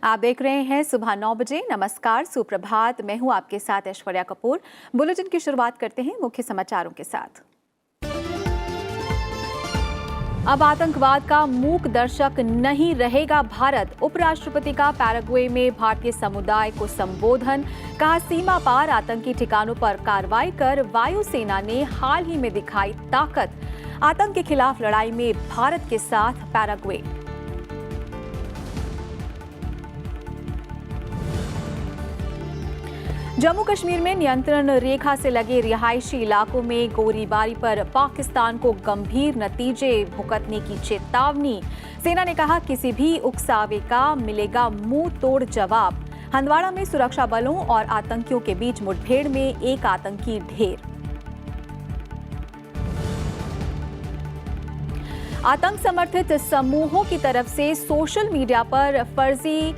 आप देख रहे हैं सुबह 9 बजे। नमस्कार, सुप्रभात। मैं हूं आपके साथ ऐश्वर्या कपूर। बुलेटिन की शुरुआत करते हैं मुख्य समाचारों के साथ। अब आतंकवाद का मूक दर्शक नहीं रहेगा भारत। उपराष्ट्रपति का पैराग्वे में भारतीय समुदाय को संबोधन। कहा, सीमा पार आतंकी ठिकानों पर कार्रवाई कर वायुसेना ने हाल ही में दिखाई ताकत। आतंक के खिलाफ लड़ाई में भारत के साथ पैराग्वे। जम्मू कश्मीर में नियंत्रण रेखा से लगे रिहायशी इलाकों में गोलीबारी पर पाकिस्तान को गंभीर नतीजे भुगतने की चेतावनी। सेना ने कहा, किसी भी उकसावे का मिलेगा मुंह तोड़ जवाब। हंदवाड़ा में सुरक्षा बलों और आतंकियों के बीच मुठभेड़ में एक आतंकी ढेर। आतंक समर्थित समूहों की तरफ से सोशल मीडिया पर फर्जी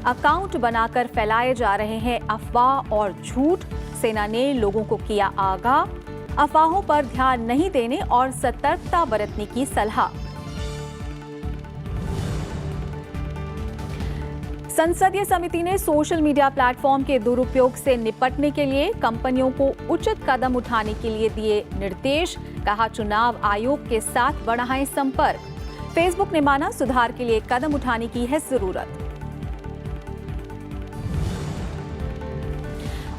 अकाउंट बनाकर फैलाए जा रहे हैं अफवाह और झूठ। सेना ने लोगों को किया आगाह। अफवाहों पर ध्यान नहीं देने और सतर्कता बरतने की सलाह। संसदीय समिति ने सोशल मीडिया प्लेटफॉर्म के दुरुपयोग से निपटने के लिए कंपनियों को उचित कदम उठाने के लिए दिए निर्देश। कहा, चुनाव आयोग के साथ बढ़ाएं संपर्क। फेसबुक ने माना, सुधार के लिए कदम उठाने की है जरूरत।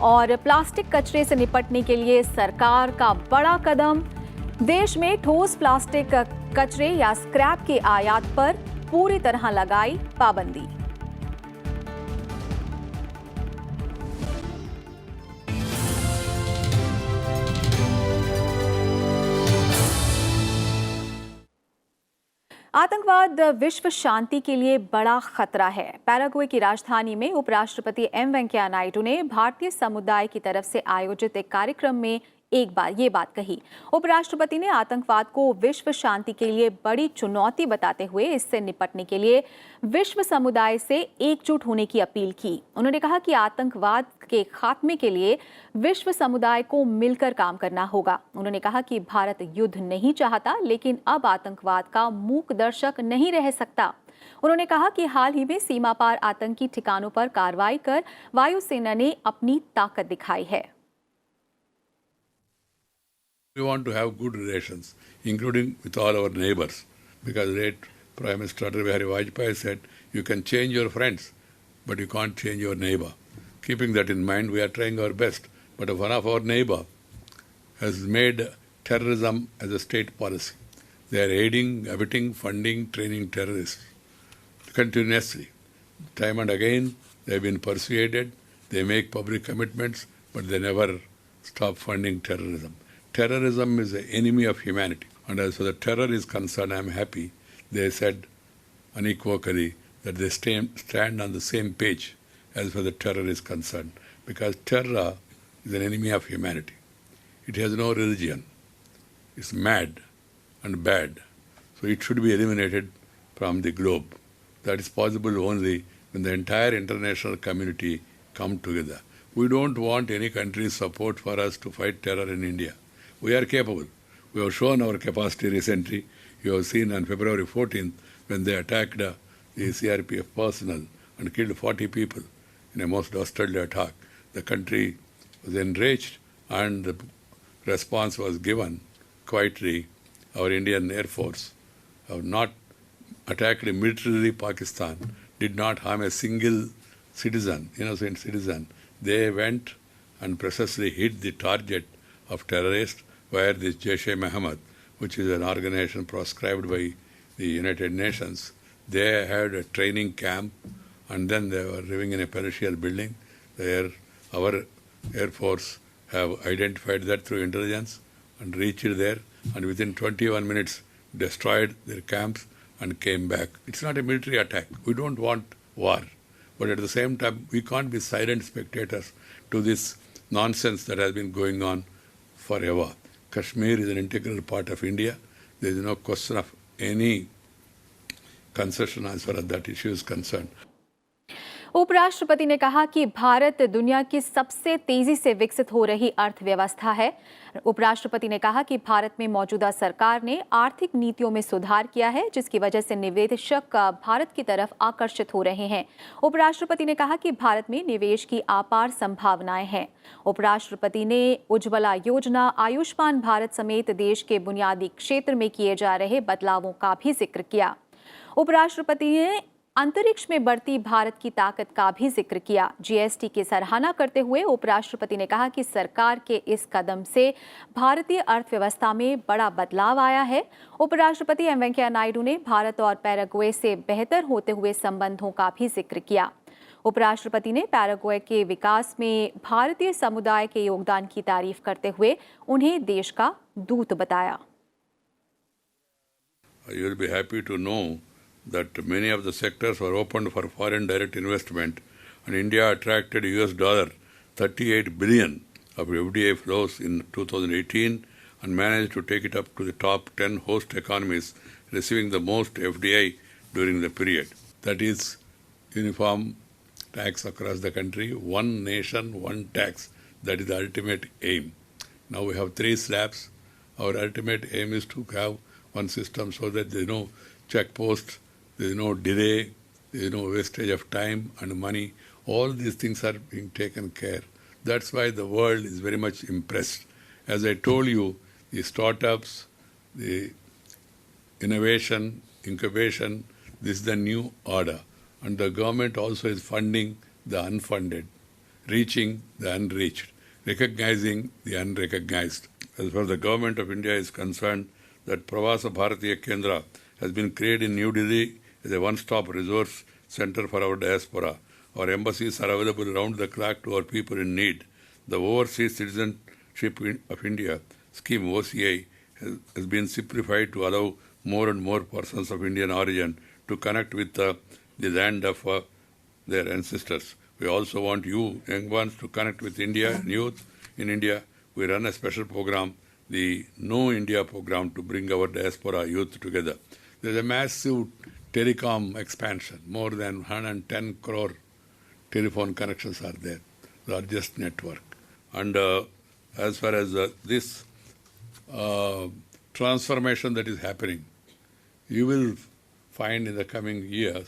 और प्लास्टिक कचरे से निपटने के लिए सरकार का बड़ा कदम। देश में ठोस प्लास्टिक कचरे या स्क्रैप के आयात पर पूरी तरह लगाई पाबंदी। आतंकवाद विश्व शांति के लिए बड़ा खतरा है। पैराग्वे की राजधानी में उपराष्ट्रपति एम वेंकैया नायडू ने भारतीय समुदाय की तरफ से आयोजित एक कार्यक्रम में एक बार ये बात कही। उपराष्ट्रपति ने आतंकवाद को विश्व शांति के लिए बड़ी चुनौती बताते हुए इससे निपटने के लिए विश्व समुदाय से एकजुट होने की अपील की। उन्होंने कहा कि आतंकवाद के खात्मे के लिए विश्व समुदाय को मिलकर काम करना होगा। उन्होंने कहा कि भारत युद्ध नहीं चाहता, लेकिन अब आतंकवाद का मूक दर्शक नहीं रह सकता। उन्होंने कहा कि हाल ही में सीमा पार आतंकी ठिकानों पर कार्रवाई कर वायुसेना ने अपनी ताकत दिखाई है। We want to have good relations, including with all our neighbors, because late Prime Minister Atal Bihari Vajpayee said, you can change your friends, but you can't change your neighbor. Keeping that in mind, we are trying our best. But one of our neighbor has made terrorism as a state policy. They are aiding, abetting, funding, training terrorists continuously. Time and again, they have been persuaded. They make public commitments, but they never stop funding terrorism. Terrorism is the enemy of humanity. And as far as terror is concerned, I am happy they said unequivocally that they stand on the same page as far as the terror is concerned. Because terror is an enemy of humanity. It has no religion. It's mad and bad. So it should be eliminated from the globe. That is possible only when the entire international community come together. We don't want any country's support for us to fight terror in India. We are capable. We have shown our capacity recently. You have seen on February 14th when they attacked the CRPF personnel and killed 40 people in a most dastardly attack. The country was enraged and the response was given quietly. Our Indian Air Force have not attacked militarily Pakistan, did not harm a single citizen, innocent citizen. They went and precisely hit the target of terrorists, where this Jaish-e-Mohammed, which is an organization proscribed by the United Nations, they had a training camp and then they were living in a palatial building. There, our Air Force have identified that through intelligence and reached there, and within 21 minutes destroyed their camps and came back. It's not a military attack. We don't want war. But at the same time, we can't be silent spectators to this nonsense that has been going on forever. Kashmir is an integral part of India. There is no question of any concession as far as that issue is concerned. उपराष्ट्रपति ने कहा कि भारत दुनिया की सबसे तेजी से विकसित हो रही अर्थव्यवस्था है। उपराष्ट्रपति ने कहा कि भारत में मौजूदा सरकार ने आर्थिक नीतियों में सुधार किया है, जिसकी वजह से निवेशक भारत की तरफ आकर्षित हो रहे हैं। उपराष्ट्रपति ने कहा कि भारत में निवेश की अपार संभावनाएं हैं। उपराष्ट्रपति ने उज्ज्वला योजना, आयुष्मान भारत समेत देश के बुनियादी क्षेत्र में किए जा रहे बदलावों का भी जिक्र किया। उपराष्ट्रपति ने अंतरिक्ष में बढ़ती भारत की ताकत का भी जिक्र किया। जीएसटी की सराहना करते हुए उपराष्ट्रपति ने कहा कि सरकार के इस कदम से भारतीय अर्थव्यवस्था में बड़ा बदलाव आया है। उपराष्ट्रपति एम वेंकैया नायडू ने भारत और पैराग्वे से बेहतर होते हुए संबंधों का भी जिक्र किया। उपराष्ट्रपति ने पैराग्वे के विकास में भारतीय समुदाय के योगदान की तारीफ करते हुए उन्हें देश का दूत बताया। You will be happy to know that many of the sectors were opened for foreign direct investment, and India attracted $38 billion of FDI flows in 2018 and managed to take it up to the top 10 host economies, receiving the most FDI during the period. That is uniform tax across the country, one nation, one tax. That is the ultimate aim. Now we have 3 slabs. Our ultimate aim is to have one system so that there is no check post, there is no delay, there is no wastage of time and money. All these things are being taken care. That's why the world is very much impressed. As I told you, the startups, the innovation, incubation, this is the new order. And the government also is funding the unfunded, reaching the unreached, recognizing the unrecognized. As far as the government of India is concerned, that Pravasa Bharatiya Kendra has been created in New Delhi as a one-stop resource center for our diaspora. Our embassies are available around the clock to our people in need. The Overseas Citizenship of India scheme, OCI, has been simplified to allow more and more persons of Indian origin to connect with the land of their ancestors. We also want you, young ones, to connect with India, youth in India. We run a special program, the Know India program, to bring our diaspora youth together. There's a massive telecom expansion. More than 110 crore telephone connections are there, largest network. And as far as this transformation that is happening, you will find in the coming years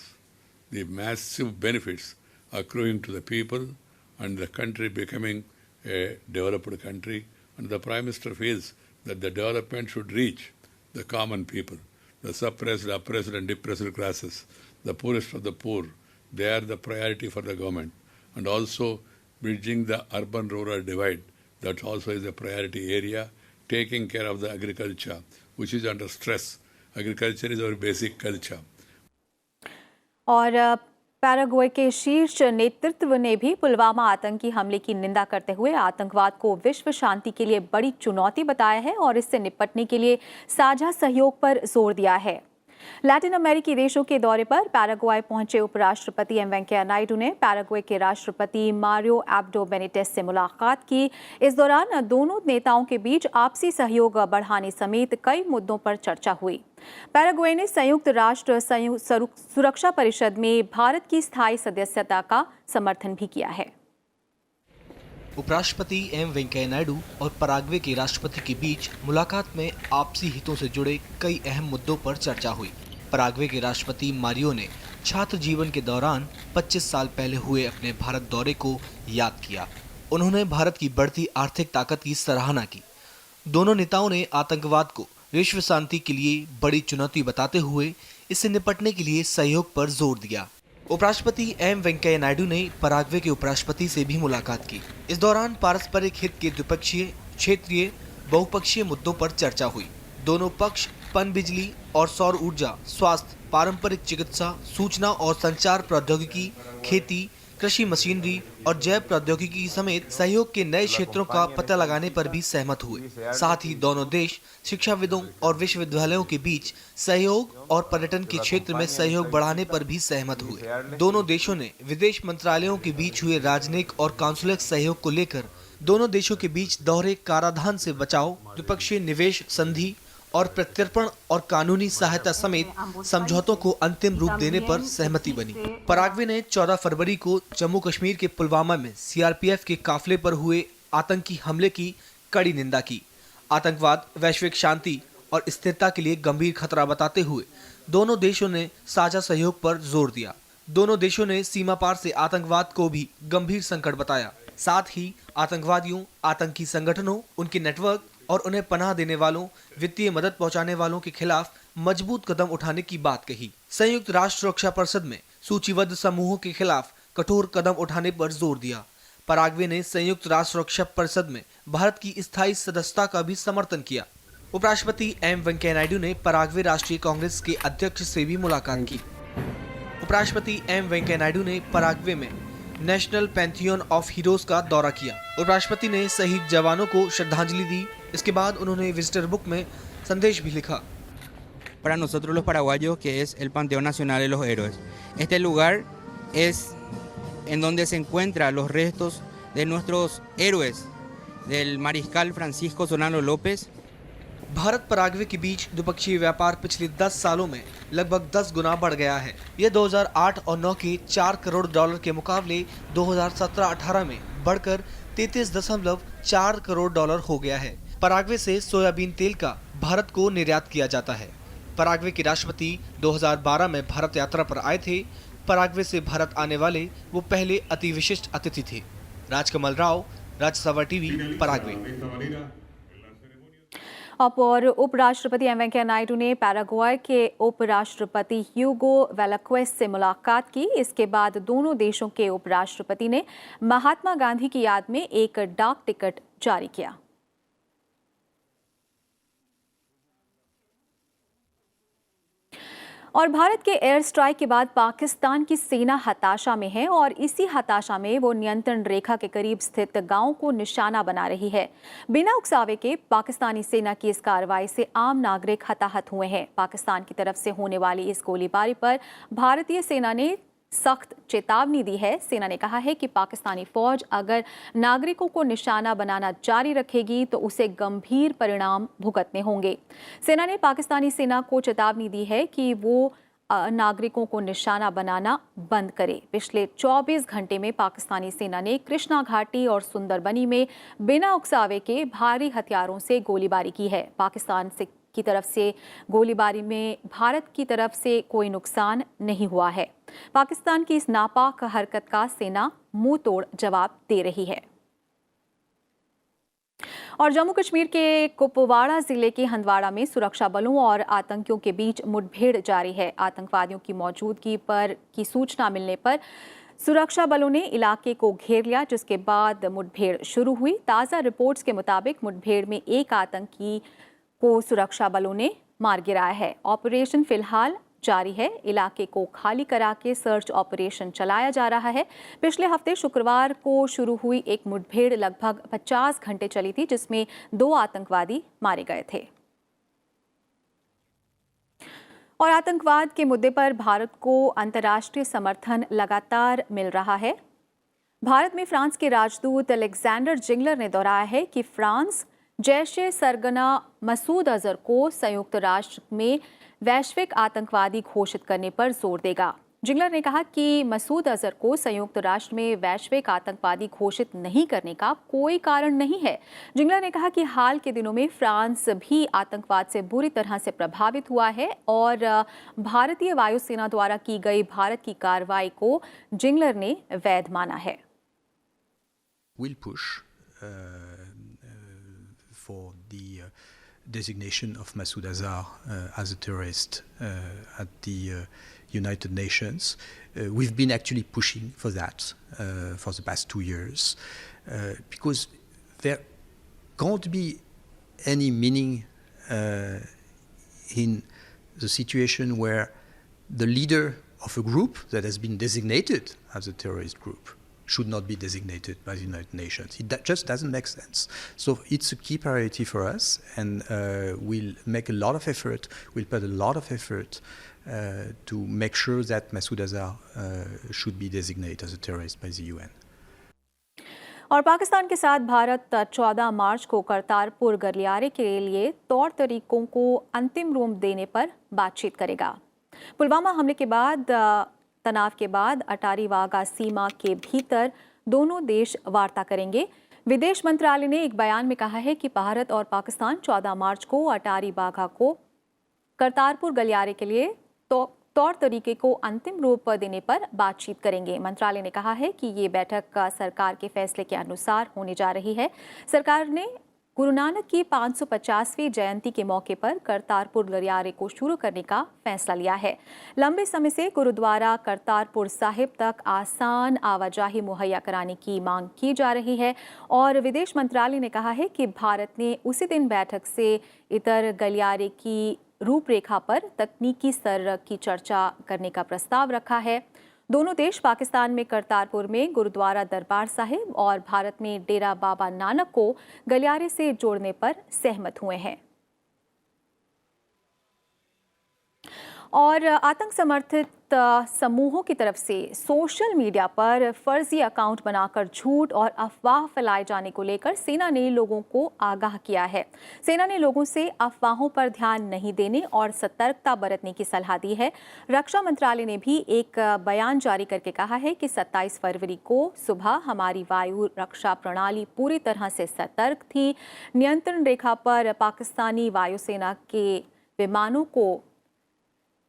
the massive benefits accruing to the people and the country becoming a developed country. And the Prime Minister feels that the development should reach the common people, the suppressed, oppressed and depressed classes, the poorest of the poor. They are the priority for the government. And also bridging the urban-rural divide, that also is a priority area. Taking care of the agriculture, which is under stress. Agriculture is our basic culture. और Paraguay के शीर्ष नेतृत्व ने भी पुलवामा आतंकी हमले की निंदा करते हुए आतंकवाद को विश्व शांति के लिए बड़ी चुनौती बताया है और इससे निपटने के लिए साझा सहयोग पर जोर दिया है। लैटिन अमेरिकी देशों के दौरे पर पैराग्वे पहुंचे उपराष्ट्रपति एम वेंकैया नायडू ने पैराग्वे के राष्ट्रपति मारियो एब्डो बेनिटेस से मुलाकात की। इस दौरान दोनों नेताओं के बीच आपसी सहयोग बढ़ाने समेत कई मुद्दों पर चर्चा हुई। पैराग्वे ने संयुक्त राष्ट्र सुरक्षा परिषद में भारत की स्थायी सदस्यता का समर्थन भी किया है। उपराष्ट्रपति एम वेंकैया नायडू और पैराग्वे के राष्ट्रपति के बीच मुलाकात में आपसी हितों से जुड़े कई अहम मुद्दों पर चर्चा हुई। पैराग्वे के राष्ट्रपति मारियो ने छात्र जीवन के दौरान 25 साल पहले हुए अपने भारत दौरे को याद किया। उन्होंने भारत की बढ़ती आर्थिक ताकत की सराहना की। दोनों नेताओं ने आतंकवाद को विश्व शांति के लिए बड़ी चुनौती बताते हुए इससे निपटने के लिए सहयोग पर जोर दिया। उपराष्ट्रपति एम वेंकैया नायडू ने पैराग्वे के उपराष्ट्रपति से भी मुलाकात की। इस दौरान पारस्परिक हित के द्विपक्षीय, क्षेत्रीय, बहुपक्षीय मुद्दों पर चर्चा हुई। दोनों पक्ष पनबिजली और सौर ऊर्जा, स्वास्थ्य, पारंपरिक चिकित्सा, सूचना और संचार प्रौद्योगिकी, खेती, कृषि मशीनरी और जैव प्रौद्योगिकी समेत सहयोग के नए क्षेत्रों का पता लगाने पर भी सहमत हुए। साथ ही दोनों देश शिक्षाविदों और विश्वविद्यालयों के बीच सहयोग और पर्यटन के क्षेत्र में सहयोग बढ़ाने पर भी सहमत हुए। दोनों देशों ने विदेश मंत्रालयों के बीच हुए राजनयिक और काउंसुलर सहयोग को लेकर दोनों देशों के बीच दोहरे कराधान से बचाव, द्विपक्षीय निवेश संधि और प्रत्यर्पण और कानूनी सहायता समेत समझौतों को अंतिम रूप देने पर सहमति बनी। पराग्वे ने 14 फरवरी को जम्मू कश्मीर के पुलवामा में सीआरपीएफ के काफिले पर हुए आतंकी हमले की कड़ी निंदा की। आतंकवाद वैश्विक शांति और स्थिरता के लिए गंभीर खतरा बताते हुए दोनों देशों ने साझा सहयोग पर जोर दिया। दोनों देशों ने सीमा पार से आतंकवाद को भी गंभीर संकट बताया। साथ ही आतंकवादियों, आतंकी संगठनों, उनके नेटवर्क और उन्हें पनाह देने वालों, वित्तीय मदद पहुंचाने वालों के खिलाफ मजबूत कदम उठाने की बात कही। संयुक्त राष्ट्र सुरक्षा परिषद में सूचीबद्ध समूहों के खिलाफ कठोर कदम उठाने पर जोर दिया। पराग्वे ने संयुक्त राष्ट्र सुरक्षा परिषद में भारत की स्थायी सदस्यता का भी समर्थन किया। उपराष्ट्रपति एम वेंकैया नायडू ने पराग्वे राष्ट्रीय कांग्रेस के अध्यक्ष से भी मुलाकात की। उपराष्ट्रपति एम वेंकैया नायडू ने पराग्वे में नेशनल पैंथियन ऑफ हीरोज का दौरा किया। उपराष्ट्रपति ने शहीद जवानों को श्रद्धांजलि दी। इसके बाद उन्होंने विजिटर बुक में संदेश भी लिखा। Para nosotros los paraguayos, que es el Panteón Nacional de los Héroes. Este lugar es en donde se encuentran los restos de nuestros héroes, del mariscal Francisco Solano López. Bharat Paraguay के बीच द्विपक्षीय व्यापार पिछले 10 सालों में लगभग 10 गुना बढ़ गया है। यह 2008 और 9 के 4 करोड़ डॉलर के मुकाबले 2017-18 में बढ़कर 33.4 करोड़ डॉलर हो गया है। पराग्वे से सोयाबीन तेल का भारत को निर्यात किया जाता है। पराग्वे के राष्ट्रपति 2012 में भारत यात्रा पर आए थे। पराग्वे से भारत आने वाले वो पहले अति विशिष्ट अतिथि थे। Rajkamal Rao, Rajya Sabha TV, Paraguay. और उपराष्ट्रपति एम वेंकैया नायडू ने पैराग्वे के उपराष्ट्रपति ह्यूगो वेलाक्वेस से मुलाकात की। इसके बाद दोनों देशों के उपराष्ट्रपति ने महात्मा गांधी की याद में एक डाक टिकट जारी किया। और भारत के एयर स्ट्राइक के बाद पाकिस्तान की सेना हताशा में है और इसी हताशा में वो नियंत्रण रेखा के करीब स्थित गांवों को निशाना बना रही है। बिना उकसावे के पाकिस्तानी सेना की इस कार्रवाई से आम नागरिक हताहत हुए हैं। पाकिस्तान की तरफ से होने वाली इस गोलीबारी पर भारतीय सेना ने सख्त चेतावनी दी है। सेना ने कहा है कि पाकिस्तानी फौज अगर नागरिकों को निशाना बनाना जारी रखेगी तो उसे गंभीर परिणाम भुगतने होंगे। सेना ने पाकिस्तानी सेना को चेतावनी दी है कि वो नागरिकों को निशाना बनाना बंद करे। पिछले 24 घंटे में पाकिस्तानी सेना ने कृष्णा घाटी और सुंदरबनी में बिना उकसावे के भारी हथियारों से गोलीबारी की है। पाकिस्तान की तरफ से गोलीबारी में भारत की तरफ से कोई नुकसान नहीं हुआ है। पाकिस्तान की इस नापाक हरकत का सेना मुंह तोड़ जवाब दे रही है। और जम्मू कश्मीर के कुपवाड़ा जिले के हंदवाड़ा में सुरक्षा बलों और आतंकियों के बीच मुठभेड़ जारी है। आतंकवादियों की मौजूदगी की सूचना मिलने पर सुरक्षा बलों ने इलाके को घेर लिया, जिसके बाद मुठभेड़ शुरू हुई। ताज़ा रिपोर्ट्स के मुताबिक मुठभेड़ में एक आतंकी को सुरक्षा बलों ने मार गिराया है। ऑपरेशन फिलहाल जारी है। इलाके को खाली करा के सर्च ऑपरेशन चलाया जा रहा है। पिछले हफ्ते शुक्रवार को शुरू हुई एक मुठभेड़ लगभग 50 घंटे चली थी, जिसमें 2 आतंकवादी मारे गए थे। और आतंकवाद के मुद्दे पर भारत को अंतर्राष्ट्रीय समर्थन लगातार मिल रहा है। भारत में फ्रांस के राजदूत अलेक्जेंडर जिंगलर ने दोहराया है कि फ्रांस जैश-ए सरगना मसूद अजहर को संयुक्त राष्ट्र में वैश्विक आतंकवादी घोषित करने पर जोर देगा। जिंगलर ने कहा कि मसूद अजहर को संयुक्त राष्ट्र में वैश्विक आतंकवादी घोषित नहीं करने का कोई कारण नहीं है। जिंगलर ने कहा कि हाल के दिनों में फ्रांस भी आतंकवाद से बुरी तरह से प्रभावित हुआ है और भारतीय वायुसेना द्वारा की गई भारत की कार्रवाई को जिंगलर ने वैध माना है। We'll push for the designation of Masood Azhar as a terrorist at the United Nations. We've been actually pushing for that for the past 2 years because there can't be any meaning in the situation where the leader of a group that has been designated as a terrorist group should not be designated by the United Nations. That just doesn't make sense. So it's a key priority for us, and we'll make a lot of effort, we'll put a lot of effort to make sure that Masood Azhar should be designated as a terrorist by the UN. और पाकिस्तान के साथ भारत 14 मार्च को करतारपुर गलियारे के लिए तौर तरीकों को अंतिम रूप देने पर बातचीत करेगा। पुलवामा हमले के बाद तनाव के बाद अटारी वाघा सीमा के भीतर दोनों देश वार्ता करेंगे। विदेश मंत्रालय ने एक बयान में कहा है कि भारत और पाकिस्तान 14 मार्च को अटारी वाघा को करतारपुर गलियारे के लिए तौर तरीके को अंतिम रूप देने पर बातचीत करेंगे। मंत्रालय ने कहा है कि ये बैठक सरकार के फैसले के अनुसार होने जा रही है। सरकार ने गुरु नानक की 550वीं जयंती के मौके पर करतारपुर गलियारे को शुरू करने का फैसला लिया है। लंबे समय से गुरुद्वारा करतारपुर साहिब तक आसान आवाजाही मुहैया कराने की मांग की जा रही है और विदेश मंत्रालय ने कहा है कि भारत ने उसी दिन बैठक से इतर गलियारे की रूपरेखा पर तकनीकी स्तर की चर्चा करने का प्रस्ताव रखा है। दोनों देश पाकिस्तान में करतारपुर में गुरुद्वारा दरबार साहिब और भारत में डेरा बाबा नानक को गलियारे से जोड़ने पर सहमत हुए हैं। और आतंक समर्थित समूहों की तरफ से सोशल मीडिया पर फर्जी अकाउंट बनाकर झूठ और अफवाह फैलाए जाने को लेकर सेना ने लोगों को आगाह किया है। सेना ने लोगों से अफवाहों पर ध्यान नहीं देने और सतर्कता बरतने की सलाह दी है। रक्षा मंत्रालय ने भी एक बयान जारी करके कहा है कि 27 फरवरी को सुबह हमारी वायु रक्षा प्रणाली पूरी तरह से सतर्क थी। नियंत्रण रेखा पर पाकिस्तानी वायुसेना के विमानों को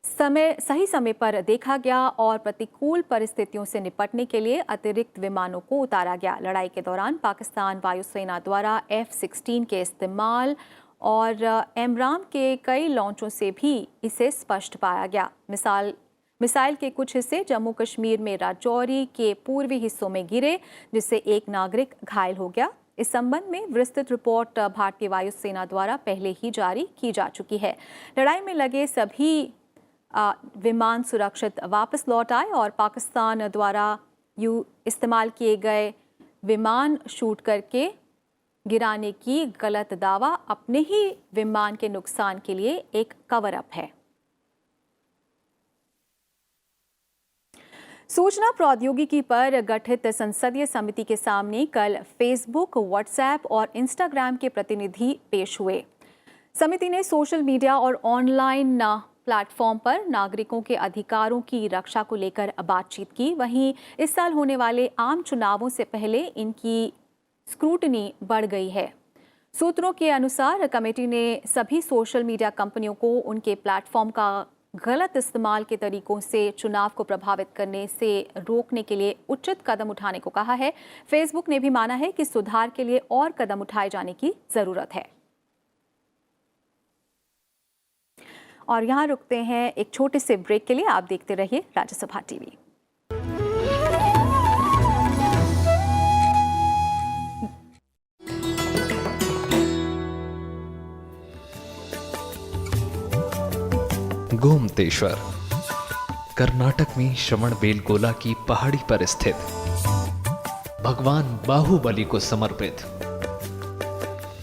सही समय पर देखा गया और प्रतिकूल परिस्थितियों से निपटने के लिए अतिरिक्त विमानों को उतारा गया। लड़ाई के दौरान पाकिस्तान वायुसेना द्वारा F-16 के इस्तेमाल और एमराम के कई लॉन्चों से भी इसे स्पष्ट पाया गया। मिसाइल के कुछ हिस्से जम्मू कश्मीर में राजौरी के पूर्वी हिस्सों में गिरे, जिससे एक नागरिक घायल हो गया। इस संबंध में विस्तृत रिपोर्ट भारतीय वायुसेना द्वारा पहले ही जारी की जा चुकी है। लड़ाई में लगे सभी विमान सुरक्षित वापस लौट आए और पाकिस्तान द्वारा इस्तेमाल किए गए विमान शूट करके गिराने की गलत दावा अपने ही विमान के नुकसान के लिए एक कवर अप है। सूचना प्रौद्योगिकी पर गठित संसदीय समिति के सामने कल फेसबुक, व्हाट्सएप और इंस्टाग्राम के प्रतिनिधि पेश हुए। समिति ने सोशल मीडिया और ऑनलाइन प्लेटफॉर्म पर नागरिकों के अधिकारों की रक्षा को लेकर बातचीत की। वहीं इस साल होने वाले आम चुनावों से पहले इनकी स्क्रूटनी बढ़ गई है। सूत्रों के अनुसार कमेटी ने सभी सोशल मीडिया कंपनियों को उनके प्लेटफॉर्म का गलत इस्तेमाल के तरीकों से चुनाव को प्रभावित करने से रोकने के लिए उचित कदम उठाने को कहा है। फेसबुक ने भी माना है कि सुधार के लिए और कदम उठाए जाने की जरूरत है। और यहाँ रुकते हैं एक छोटे से ब्रेक के लिए। आप देखते रहिए राज्यसभा टीवी। गोमतेश्वर कर्नाटक में श्रवणबेलगोला की पहाड़ी पर स्थित भगवान बाहुबली को समर्पित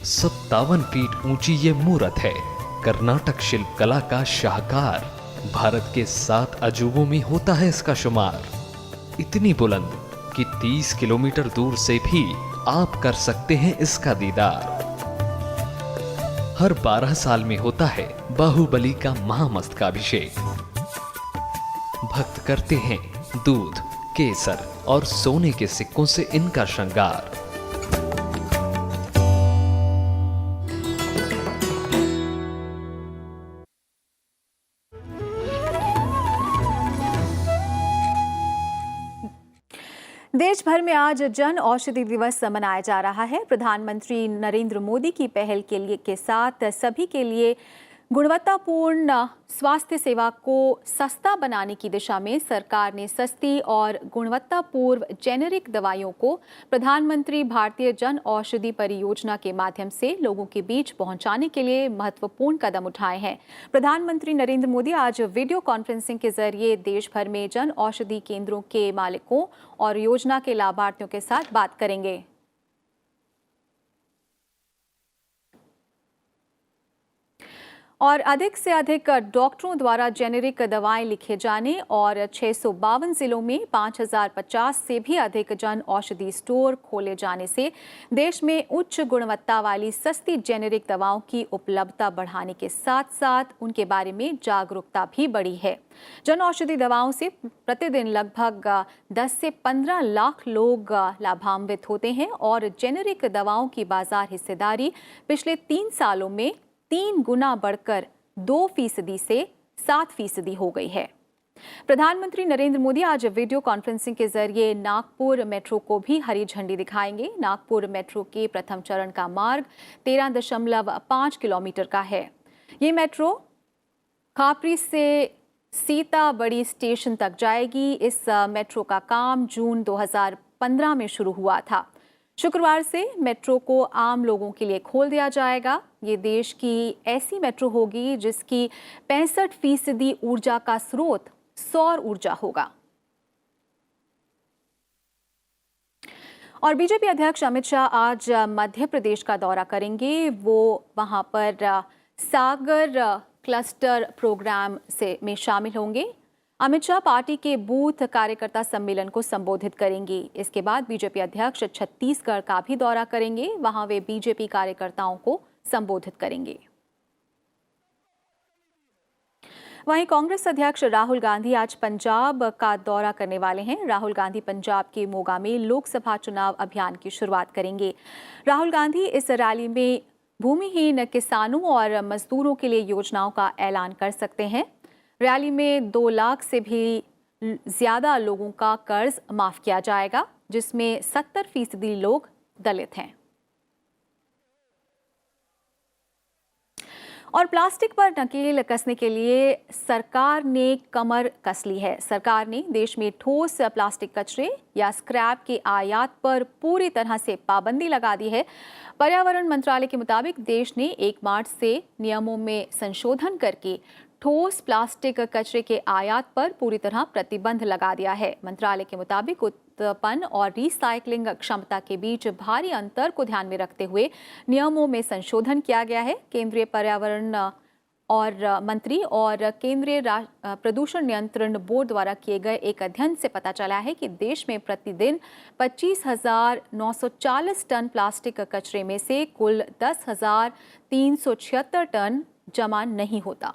57 फीट ऊंची ये मूर्त है। कर्नाटक शिल्प कला का शाहकार। भारत के 7 अजूबों में होता है इसका शुमार। इतनी बुलंद कि 30 किलोमीटर दूर से भी आप कर सकते हैं इसका दीदार। हर 12 साल में होता है बाहुबली का महामस्तकाभिषेक। भक्त करते हैं दूध, केसर और सोने के सिक्कों से इनका श्रृंगार। देश भर में आज जन औषधि दिवस मनाया जा रहा है। प्रधानमंत्री नरेंद्र मोदी की पहल के साथ सभी के लिए गुणवत्तापूर्ण स्वास्थ्य सेवा को सस्ता बनाने की दिशा में सरकार ने सस्ती और गुणवत्तापूर्ण जेनेरिक दवाइयों को प्रधानमंत्री भारतीय जन औषधि परियोजना के माध्यम से लोगों के बीच पहुंचाने के लिए महत्वपूर्ण कदम उठाए हैं। प्रधानमंत्री नरेंद्र मोदी आज वीडियो कॉन्फ्रेंसिंग के जरिए देश भर में जन औषधि केंद्रों के मालिकों और योजना के लाभार्थियों के साथ बात करेंगे। और अधिक से अधिक डॉक्टरों द्वारा जेनेरिक दवाएं लिखे जाने और 652 जिलों में 5050 से भी अधिक जन औषधि स्टोर खोले जाने से देश में उच्च गुणवत्ता वाली सस्ती जेनेरिक दवाओं की उपलब्धता बढ़ाने के साथ साथ उनके बारे में जागरूकता भी बढ़ी है। जन औषधि दवाओं से प्रतिदिन लगभग 10 से 15 लाख लोग लाभान्वित होते हैं और जेनेरिक दवाओं की बाजार हिस्सेदारी पिछले 3 सालों में 3 गुना बढ़कर 2% से 7% हो गई है। प्रधानमंत्री नरेंद्र मोदी आज वीडियो कॉन्फ्रेंसिंग के जरिए नागपुर मेट्रो को भी हरी झंडी दिखाएंगे। नागपुर मेट्रो के प्रथम चरण का मार्ग 13.5 किलोमीटर का है। ये मेट्रो खापरी से सीताबड़ी स्टेशन तक जाएगी। इस मेट्रो का काम जून 2015 में शुरू हुआ था। शुक्रवार से मेट्रो को आम लोगों के लिए खोल दिया जाएगा। ये देश की ऐसी मेट्रो होगी जिसकी 65% ऊर्जा का स्रोत सौर ऊर्जा होगा। और बीजेपी अध्यक्ष अमित शाह आज मध्य प्रदेश का दौरा करेंगे। वो वहां पर सागर क्लस्टर प्रोग्राम में शामिल होंगे। अमित शाह पार्टी के बूथ कार्यकर्ता सम्मेलन को संबोधित करेंगे। इसके बाद बीजेपी अध्यक्ष छत्तीसगढ़ का भी दौरा करेंगे। वहां वे बीजेपी कार्यकर्ताओं को संबोधित करेंगे। वहीं कांग्रेस अध्यक्ष राहुल गांधी आज पंजाब का दौरा करने वाले हैं। राहुल गांधी पंजाब के मोगा में लोकसभा चुनाव अभियान की शुरुआत करेंगे। राहुल गांधी इस रैली में भूमिहीन किसानों और मजदूरों के लिए योजनाओं का ऐलान कर सकते हैं। रैली में 2 लाख से भी ज्यादा लोगों का कर्ज माफ किया जाएगा, जिसमें 70% लोग दलित हैं। और प्लास्टिक पर नकेल कसने के लिए सरकार ने कमर कस ली है। सरकार ने देश में ठोस प्लास्टिक कचरे या स्क्रैप के आयात पर पूरी तरह से पाबंदी लगा दी है। पर्यावरण मंत्रालय के मुताबिक देश ने 1 मार्च से नियमों में संशोधन करके ठोस प्लास्टिक कचरे के आयात पर पूरी तरह प्रतिबंध लगा दिया है। मंत्रालय के मुताबिक उत्पन्न और रिसाइकलिंग क्षमता के बीच भारी अंतर को ध्यान में रखते हुए नियमों में संशोधन किया गया है। केंद्रीय पर्यावरण और मंत्री और केंद्रीय प्रदूषण नियंत्रण बोर्ड द्वारा किए गए एक अध्ययन से पता चला है कि देश में प्रतिदिन 25,940 टन प्लास्टिक कचरे में से कुल 10,376 टन जमा नहीं होता।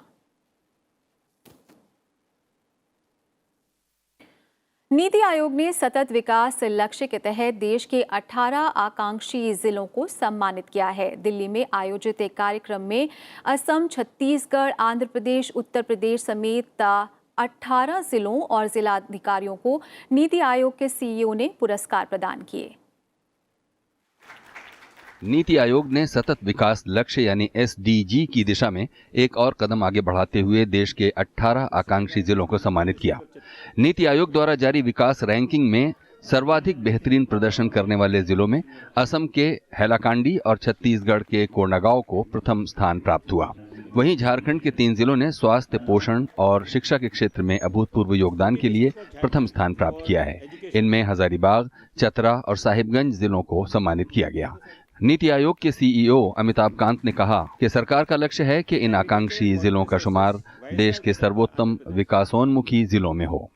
नीति आयोग ने सतत विकास लक्ष्य के तहत देश के 18 आकांक्षी जिलों को सम्मानित किया है। दिल्ली में आयोजित एक कार्यक्रम में असम, छत्तीसगढ़, आंध्र प्रदेश, उत्तर प्रदेश समेत 18 जिलों और जिलाधिकारियों को नीति आयोग के सीईओ ने पुरस्कार प्रदान किए। नीति आयोग ने सतत विकास लक्ष्य यानी SDG की दिशा में एक और कदम आगे बढ़ाते हुए देश के 18 आकांक्षी जिलों को सम्मानित किया। नीति आयोग द्वारा जारी विकास रैंकिंग में सर्वाधिक बेहतरीन प्रदर्शन करने वाले जिलों में असम के हैलाकांडी और छत्तीसगढ़ के कोंडागांव को प्रथम स्थान प्राप्त हुआ। वहीं झारखंड के 3 जिलों ने स्वास्थ्य, पोषण और शिक्षा के क्षेत्र में अभूतपूर्व योगदान के लिए प्रथम स्थान प्राप्त किया है। इनमें हजारीबाग, चतरा और साहिबगंज जिलों को सम्मानित किया गया। नीति आयोग के सीईओ अमिताभ कांत ने कहा कि सरकार का लक्ष्य है कि इन आकांक्षी जिलों का शुमार देश के सर्वोत्तम विकासोन्मुखी जिलों में हो।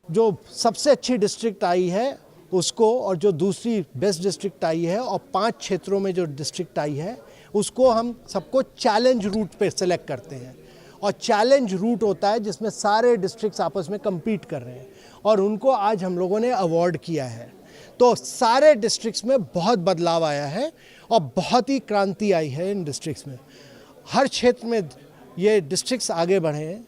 जो सबसे अच्छी डिस्ट्रिक्ट आई है उसको, और जो दूसरी बेस्ट डिस्ट्रिक्ट आई है, और 5 क्षेत्रों में जो डिस्ट्रिक्ट आई है उसको हम सबको चैलेंज रूट पे सेलेक्ट करते हैं। और चैलेंज रूट होता है जिसमें सारे डिस्ट्रिक्ट्स आपस में compete कर रहे हैं, और उनको आज हम लोगों ने अवार्ड किया है। तो सारे डिस्ट्रिक्ट्स में बहुत बदलाव आया है और बहुत ही क्रांति आई है इन डिस्ट्रिक्ट्स में। हर क्षेत्र में ये डिस्ट्रिक्ट्स आगे बढ़े हैं।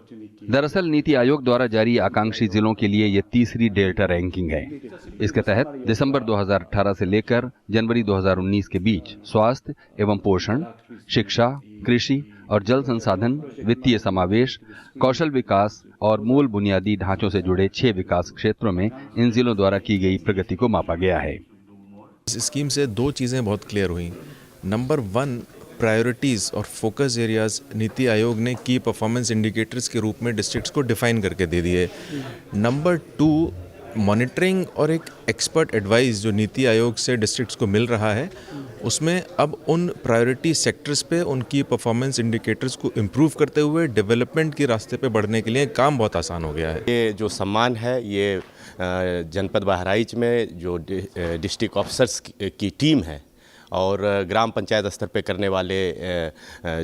दरअसल नीति आयोग द्वारा जारी आकांक्षी जिलों के लिए ये तीसरी डेल्टा रैंकिंग है। इसके तहत दिसंबर 2018 से लेकर जनवरी 2019 के बीच स्वास्थ्य एवं पोषण, शिक्षा, कृषि और जल संसाधन, वित्तीय समावेश, कौशल विकास और मूल बुनियादी ढांचों से जुड़े 6 विकास क्षेत्रों में इन जिलों द्वारा की गई प्रगति को मापा गया है। इस स्कीम से 2 चीज़ें बहुत क्लियर हुई। नंबर 1, प्रायोरिटीज़ और फोकस एरियाज नीति आयोग ने की परफॉर्मेंस इंडिकेटर्स के रूप में डिस्ट्रिक्ट्स को डिफाइन करके दे दिए। नंबर 2, मॉनिटरिंग और एक एक्सपर्ट एडवाइस जो नीति आयोग से डिस्ट्रिक्ट्स को मिल रहा है, उसमें अब उन प्रायोरिटी सेक्टर्स पे उनकी परफॉर्मेंस इंडिकेटर्स को इम्प्रूव करते हुए डेवलपमेंट के रास्ते पे बढ़ने के लिए काम बहुत आसान हो गया है। ये जो सम्मान है ये जनपद बहराइच में जो डिस्ट्रिक्ट ऑफिसर्स की टीम है और ग्राम पंचायत स्तर पे करने वाले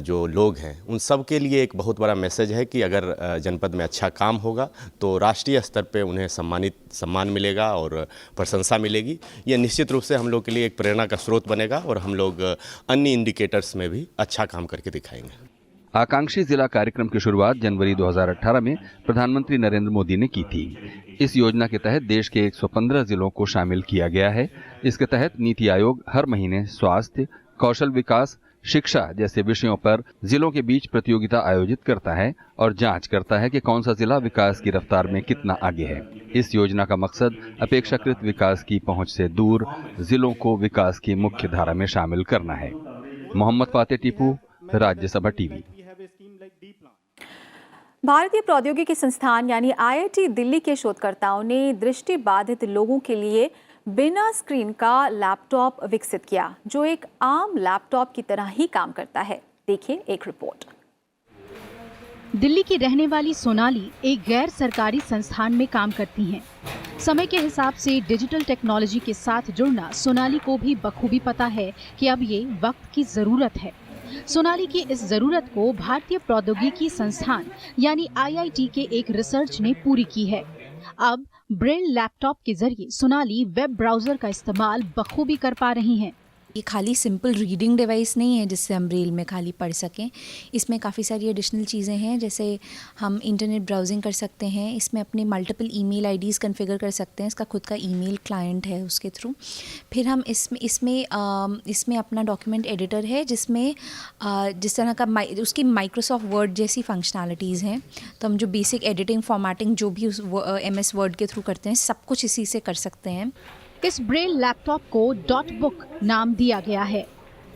जो लोग हैं उन सब के लिए एक बहुत बड़ा मैसेज है कि अगर जनपद में अच्छा काम होगा तो राष्ट्रीय स्तर पे उन्हें सम्मान मिलेगा और प्रशंसा मिलेगी। ये निश्चित रूप से हम लोग के लिए एक प्रेरणा का स्रोत बनेगा और हम लोग अन्य इंडिकेटर्स में भी अच्छा काम करके दिखाएंगे। आकांक्षी जिला कार्यक्रम की शुरुआत जनवरी 2018 में प्रधानमंत्री नरेंद्र मोदी ने की थी। इस योजना के तहत देश के 115 जिलों को शामिल किया गया है। इसके तहत नीति आयोग हर महीने स्वास्थ्य, कौशल विकास, शिक्षा जैसे विषयों पर जिलों के बीच प्रतियोगिता आयोजित करता है और जांच करता है कि कौन सा जिला विकास की रफ्तार में कितना आगे है। इस योजना का मकसद अपेक्षाकृत विकास की पहुंच से दूर जिलों को विकास की मुख्य धारा में शामिल करना है। मोहम्मद फातेह टीपू, राज्यसभा टीवी। भारतीय प्रौद्योगिकी संस्थान यानी IIT दिल्ली के शोधकर्ताओं ने दृष्टिबाधित लोगों के लिए बिना स्क्रीन का लैपटॉप विकसित किया जो एक आम लैपटॉप की तरह ही काम करता है। देखिए एक रिपोर्ट। दिल्ली की रहने वाली सोनाली एक गैर सरकारी संस्थान में काम करती हैं। समय के हिसाब से डिजिटल टेक्नोलॉजी के साथ जुड़ना सोनाली को भी बखूबी पता है कि अब ये वक्त की जरूरत है। सोनाली की इस जरूरत को भारतीय प्रौद्योगिकी संस्थान यानी IIT के एक रिसर्च ने पूरी की है। अब ब्रेल लैपटॉप के जरिए सोनाली वेब ब्राउजर का इस्तेमाल बखूबी कर पा रही हैं। ये खाली सिंपल रीडिंग डिवाइस नहीं है जिससे हम ब्रेल में खाली पढ़ सकें। इसमें काफ़ी सारी एडिशनल चीज़ें हैं, जैसे हम इंटरनेट ब्राउजिंग कर सकते हैं, इसमें अपने मल्टीपल ईमेल आईडीज़ कॉन्फ़िगर कर सकते हैं, इसका खुद का ईमेल क्लाइंट है उसके थ्रू। फिर हम इसमें अपना डॉक्यूमेंट एडिटर है जिसमें जिस तरह का उसकी माइक्रोसॉफ्ट वर्ड जैसी फंक्शनैलिटीज़ हैं। तो हम जो बेसिक एडिटिंग फॉर्मेटिंग जो भी उस MS वर्ड के थ्रू करते हैं सब कुछ इसी से कर सकते हैं। इस Braille laptop co dot book नाम दिया गया है।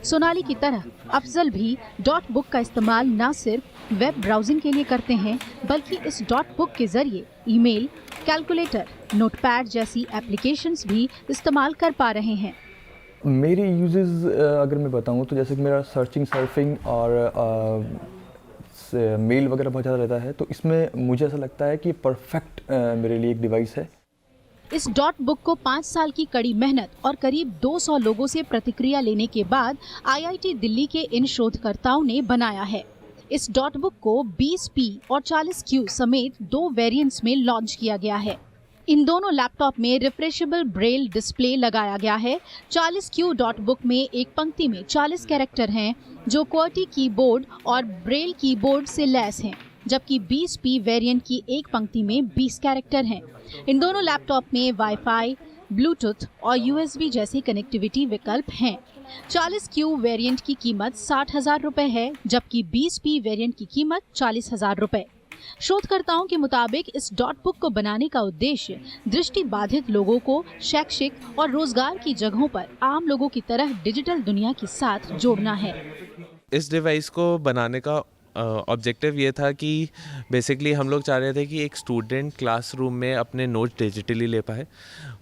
सोनाली की तरह अफजल भी डॉट बुक का इस्तेमाल न सिर्फ वेब ब्राउजिंग के लिए करते हैं बल्कि इस डॉट बुक के जरिए ईमेल, कैलकुलेटर, नोटपैड जैसी एप्लीकेशंस भी इस्तेमाल कर पा रहे हैं। मेरी यूजेस अगर मैं बताऊं तो जैसे कि मेरा सर्चिंग, सर्फिंग और मेल वगैरह बहुत ज़्यादा रहता है, तो इसमें मुझे ऐसा लगता है कि परफेक्ट मेरे लिए एक डिवाइस है। इस डॉट बुक को 5 साल की कड़ी मेहनत और करीब 200 लोगों से प्रतिक्रिया लेने के बाद IIT दिल्ली के इन शोधकर्ताओं ने बनाया है। इस डॉट बुक को 20P और 40Q समेत 2 वेरिएंट्स में लॉन्च किया गया है। इन दोनों लैपटॉप में रिफ्रेशेबल ब्रेल डिस्प्ले लगाया गया है। 40Q डॉट बुक में एक पंक्ति में 40 कैरेक्टर हैं जो QWERTY कीबोर्ड और ब्रेल कीबोर्ड से लैस हैं, जबकि 20P वेरिएंट की एक पंक्ति में 20 कैरेक्टर हैं। इन दोनों लैपटॉप में वाईफाई, ब्लूटूथ और USB जैसे कनेक्टिविटी विकल्प हैं। 40Q वेरिएंट की कीमत 60,000 रुपए है, जबकि 20P वेरिएंट की कीमत 40,000 रुपए। शोधकर्ताओं के मुताबिक इस डॉट बुक को बनाने का उद्देश्य दृष्टि बाधित लोगों को शैक्षिक और रोजगार की जगहों पर आम लोगों की तरह डिजिटल दुनिया के साथ जोड़ना है। इस डिवाइस को बनाने का ऑब्जेक्टिव ये था कि बेसिकली हम लोग चाह रहे थे कि एक स्टूडेंट क्लासरूम में अपने नोट्स डिजिटली ले पाए,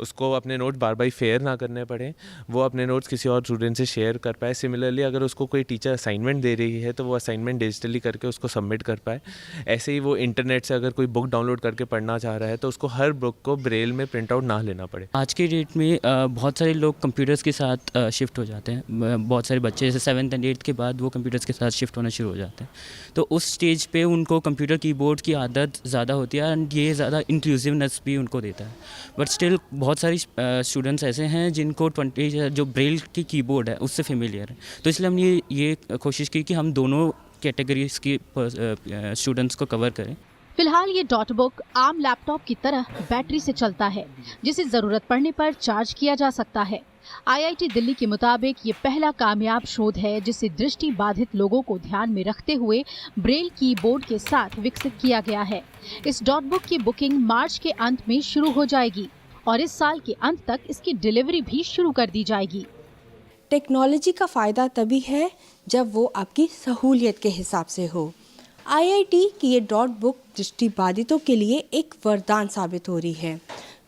उसको अपने नोट बार बार फेयर ना करने पड़े, वो अपने नोट्स किसी और स्टूडेंट से शेयर कर पाए। सिमिलरली अगर उसको कोई टीचर असाइनमेंट दे रही है तो वो असाइनमेंट डिजिटली करके उसको सबमिट कर पाए। ऐसे ही वो इंटरनेट से अगर कोई बुक डाउनलोड करके पढ़ना चाह रहा है तो उसको हर बुक को ब्रेल में प्रिंट आउट ना लेना पड़े। आज के डेट में बहुत सारे लोग कंप्यूटर्स के साथ शिफ्ट हो जाते हैं। बहुत सारे बच्चे जैसे 7th and 8th के बाद वो कंप्यूटर्स के साथ शिफ्ट होना शुरू हो जाते हैं, तो उस स्टेज पे उनको कंप्यूटर कीबोर्ड की आदत ज़्यादा होती है एंड ये ज़्यादा इंक्लूसिवनेस भी उनको देता है। बट स्टिल बहुत सारी स्टूडेंट्स ऐसे हैं जिनको 20 जो ब्रेल की कीबोर्ड है उससे फेमिलियर है, तो इसलिए हमने ये कोशिश की कि हम दोनों कैटेगरीज की स्टूडेंट्स को कवर करें। फिलहाल ये डॉट बुक आम लैपटॉप की तरह बैटरी से चलता है, जिसे ज़रूरत पड़ने पर चार्ज किया जा सकता है। IIT दिल्ली के मुताबिक ये पहला कामयाब शोध है जिसे दृष्टि बाधित लोगों को ध्यान में रखते हुए ब्रेल कीबोर्ड के साथ विकसित किया गया है। इस डॉट बुक की बुकिंग मार्च के अंत में शुरू हो जाएगी और इस साल के अंत तक इसकी डिलीवरी भी शुरू कर दी जाएगी। टेक्नोलॉजी का फ़ायदा तभी है जब वो आपकी सहूलियत के हिसाब से हो। IIT की ये डॉट बुक दृष्टिबाधितों के लिए एक वरदान साबित हो रही है।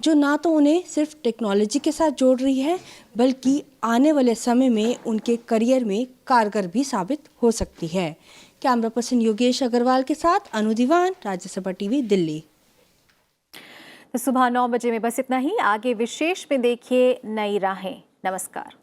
जो ना तो उन्हें सिर्फ टेक्नोलॉजी के साथ जोड़ रही है बल्कि आने वाले समय में उनके करियर में कारगर भी साबित हो सकती है। कैमरा पर्सन योगेश अग्रवाल के साथ अनु दीवान, राज्यसभा टीवी, दिल्ली। तो सुबह 9 बजे में बस इतना ही। आगे विशेष में देखिए नई राहें। नमस्कार।